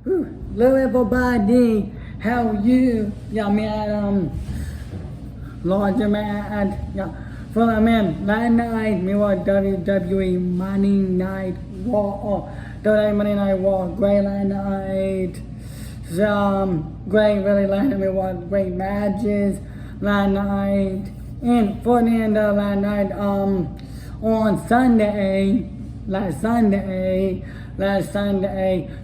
Hello everybody, how you? Yeah, me Lord man, yeah. For a man, last night me was WWE Money Night War. WWE Money Night War, great last night. Great, really last night. It was great matches last night. And for the end of last night, on Sunday, last Sunday,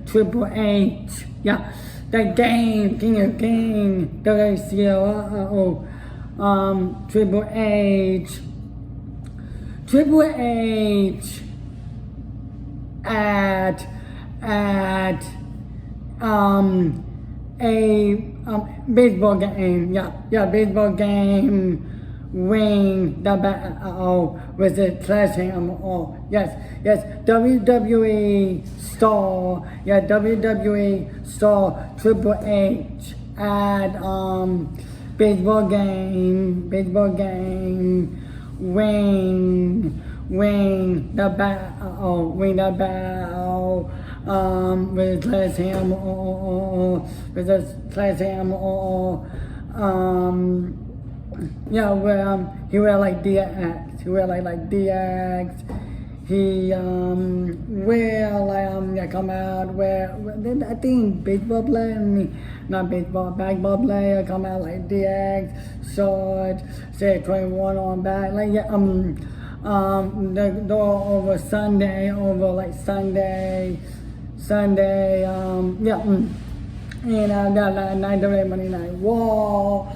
Triple H, yeah, the game, King of King, WCO, Triple H at a baseball game, yeah, baseball game, win the battle with the Sledgehammer. Oh, yes, WWE star, WWE star Triple H at baseball game, win the battle, with the Sledgehammer, yeah, where he wear like DX. He wear like DX. He wear like yeah, come out where I think baseball player, not baseball, basketball player come out like DX, short, say 21 on back, like yeah, the door over Sunday, yeah, and that night the Monday Night War.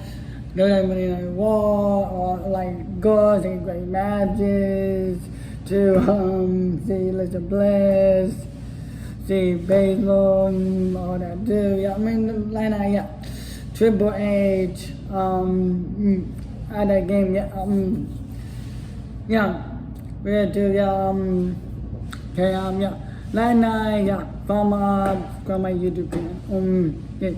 Money Night War, or like girls and great matches to see Elizabeth Bliss, see baseball, all that too. Yeah, I mean last night, yeah. Triple H, at that game, yeah, yeah, we had to, yeah, okay, yeah, last night, yeah, from my YouTube channel, yeah.